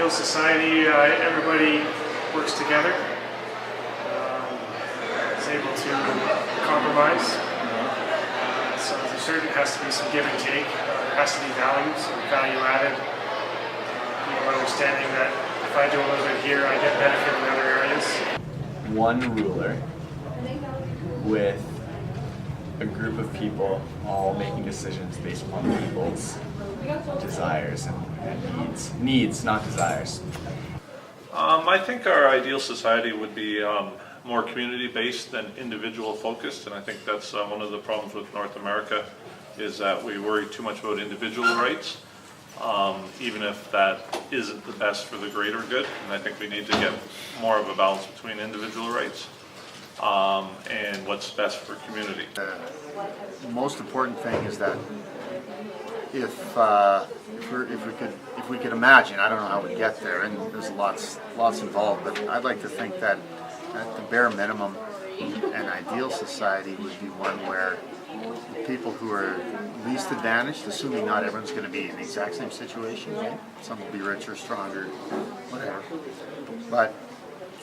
ideal society, everybody works together, is able to compromise. So there certainly has to be some give and take. There has to be values, value added. Understanding that if I do a little bit here, I get benefit in other areas. One ruler with a group of people all making decisions based upon people's desires and needs, not desires. I think our ideal society would be more community-based than individual-focused, and I think that's one of the problems with North America, is that we worry too much about individual rights, even if that isn't the best for the greater good. And I think we need to get more of a balance between individual rights and what's best for community. The most important thing is that if we could imagine, I don't know how we get there, and there's lots involved, but I'd like to think that at the bare minimum, an ideal society would be one where the people who are least advantaged, assuming not everyone's going to be in the exact same situation, right? Some will be richer, stronger, whatever. But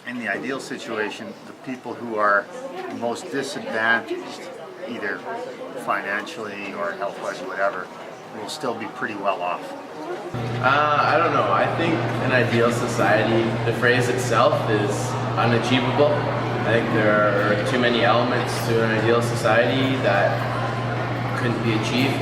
in the ideal situation, the people who are most disadvantaged, either financially or health-wise or whatever, will still be pretty well off. I don't know. I think an ideal society, the phrase itself is unachievable. I think there are too many elements to an ideal society that couldn't be achieved.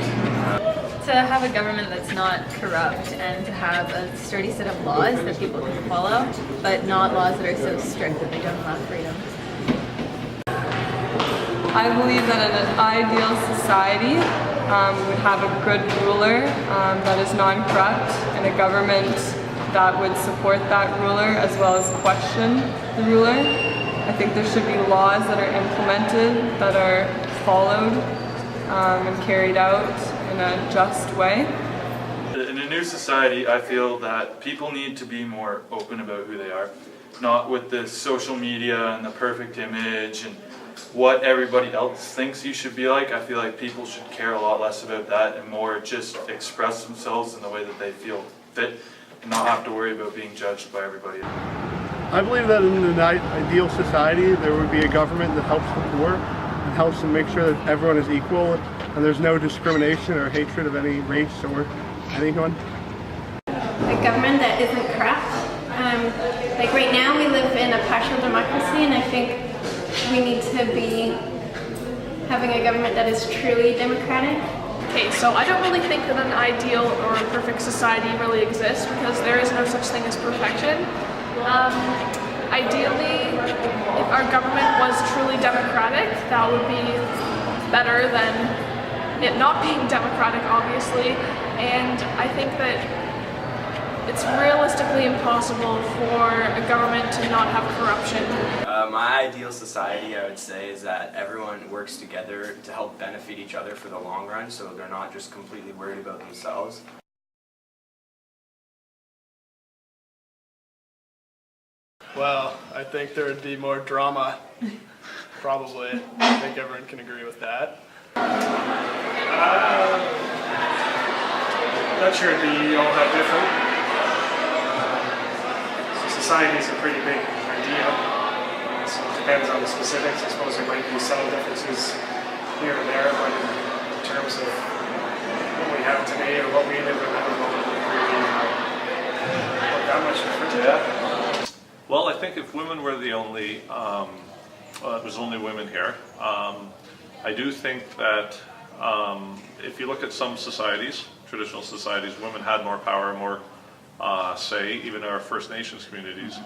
To have a government that's not corrupt and to have a sturdy set of laws that people can follow, but not laws that are so strict that they don't allow freedom. I believe that an ideal society would have a good ruler that is non-corrupt, and a government that would support that ruler as well as question the ruler. I think there should be laws that are implemented, that are followed and carried out in a just way. In a new society, I feel that people need to be more open about who they are, not with the social media and the perfect image and what everybody else thinks you should be like. I feel like people should care a lot less about that and more just express themselves in the way that they feel fit and not have to worry about being judged by everybody. I believe that in an ideal society there would be a government that helps the poor and helps to make sure that everyone is equal and there's no discrimination or hatred of any race or anyone. A government that isn't corrupt. Like right now we live in a partial democracy, and I think we need to be having a government that is truly democratic. Okay, so I don't really think that an ideal or a perfect society really exists, because there is no such thing as perfection. Ideally, if our government was truly democratic, that would be better than it not being democratic, obviously. And I think that it's realistically impossible for a government to not have corruption. My ideal society, I would say, is that everyone works together to help benefit each other for the long run, so they're not just completely worried about themselves. Well, I think there would be more drama, probably. I think everyone can agree with that. Not sure it'd be all that different. So society is a pretty big idea, so it depends on the specifics. I suppose there might be subtle differences here and there, but in terms of what we have today or what we live in, I don't know if it really work that much different. Yeah. Well, I think if women were the only, it was only women here, I do think that if you look at some societies, traditional societies, women had more power, more say. Even in our First Nations communities,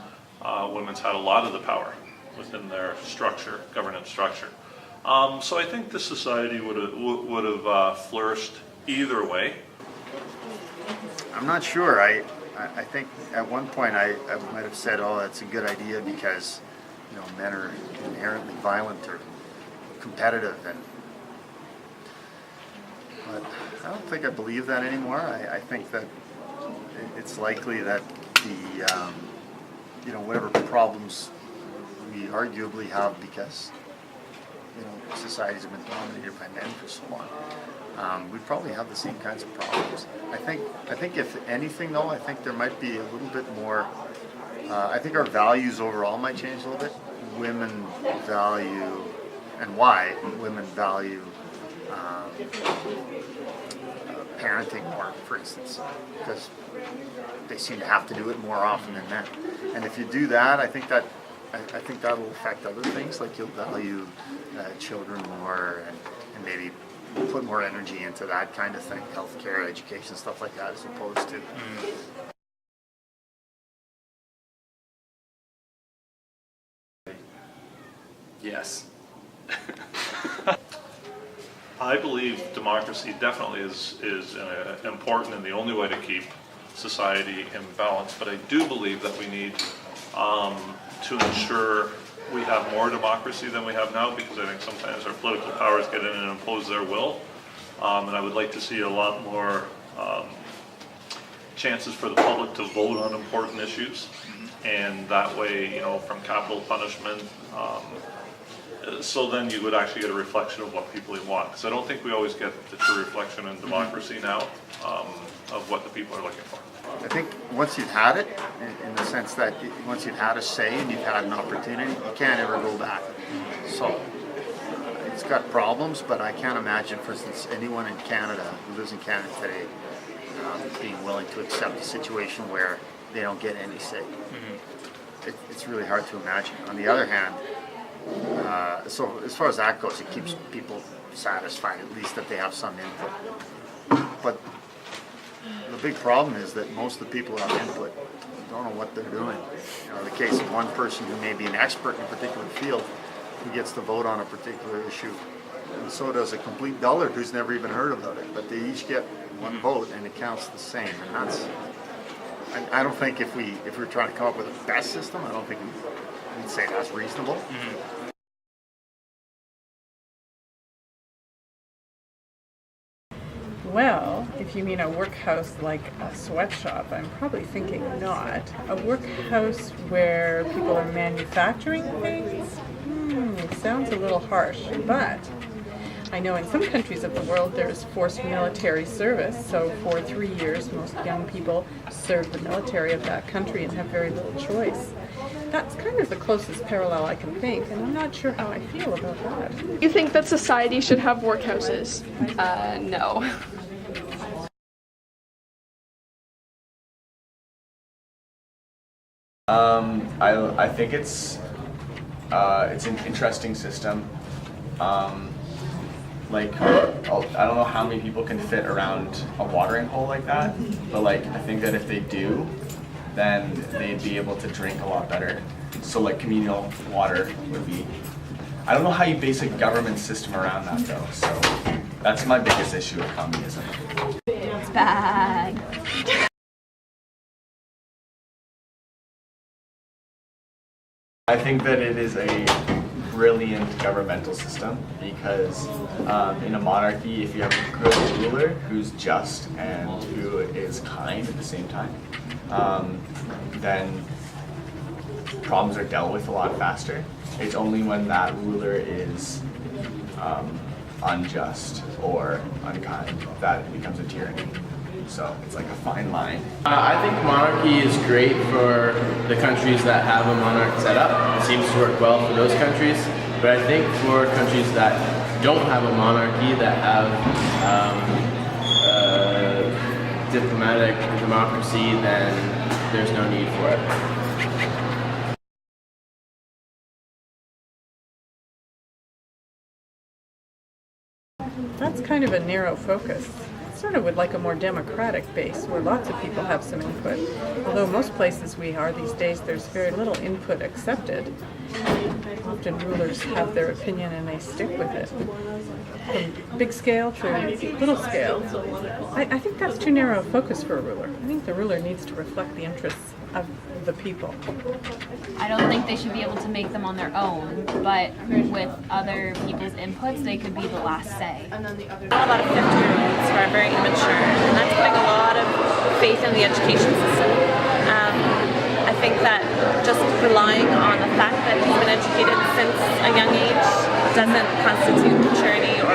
women's had a lot of the power within their structure, governance structure. So I think the society would have flourished either way. I'm not sure. I think at one point I might have said, oh, that's a good idea because, you know, men are inherently violent or competitive, but I don't think I believe that anymore. I think that it's likely that the, you know, whatever problems we arguably have because societies have been dominated by men for so long, we probably have the same kinds of problems. I think if anything though, I think there might be a little bit more, I think our values overall might change a little bit. Women value, and why women value parenting more, for instance, because they seem to have to do it more often than men. And if you do that, I think that'll affect other things, like you'll value children more and maybe put more energy into that kind of thing, healthcare, education, stuff like that, as opposed to. Yes. I believe democracy definitely is important and the only way to keep society in balance, but I do believe that we need to ensure we have more democracy than we have now, because I think sometimes our political powers get in and impose their will, and I would like to see a lot more chances for the public to vote on important issues, and that way, from capital punishment, so then you would actually get a reflection of what people want. Because I don't think we always get the true reflection in democracy now of what the people are looking for. I think once you've had it, in the sense that once you've had a say and you've had an opportunity, you can't ever go back. So it's got problems, but I can't imagine, for instance, anyone in Canada who lives in Canada today being willing to accept a situation where they don't get any say. It's really hard to imagine. On the other hand, so as far as that goes, it keeps people satisfied, at least that they have some input. But the big problem is that most of the people who have input don't know what they're doing. The case of one person who may be an expert in a particular field who gets to vote on a particular issue, and so does a complete dullard who's never even heard about it. But they each get one vote, and it counts the same. And that's, I don't think if we're trying to come up with a best system, I don't think we'd say that's reasonable. Well, if you mean a workhouse like a sweatshop, I'm probably thinking not. A workhouse where people are manufacturing things? Sounds a little harsh, but I know in some countries of the world there's forced military service, so for 3 years most young people serve the military of that country and have very little choice. That's kind of the closest parallel I can think, and I'm not sure how I feel about that. You think that society should have workhouses? No. I think it's an interesting system. I don't know how many people can fit around a watering hole like that, but I think that if they do, then they'd be able to drink a lot better. So communal water would be. I don't know how you base a government system around that though. So that's my biggest issue with communism. It's bad. I think that it is a brilliant governmental system because in a monarchy, if you have a good ruler who's just and who is kind at the same time, then problems are dealt with a lot faster. It's only when that ruler is unjust or unkind that it becomes a tyranny. So it's like a fine line. I think monarchy is great for the countries that have a monarch set up. It seems to work well for those countries. But I think for countries that don't have a monarchy, that have diplomatic democracy, then there's no need for it. That's kind of a narrow focus. I sort of would like a more democratic base where lots of people have some input. Although most places we are these days, there's very little input accepted. Often rulers have their opinion and they stick with it. From big scale to little scale. I think that's too narrow a focus for a ruler. I think the ruler needs to reflect the interests of the people. I don't think they should be able to make them on their own, but with other people's inputs, they could be the last say. A lot of 50-year-olds who are very immature, and that's putting a lot of faith in the education system. I think that just relying on the fact that he's been educated since a young age doesn't constitute maturity or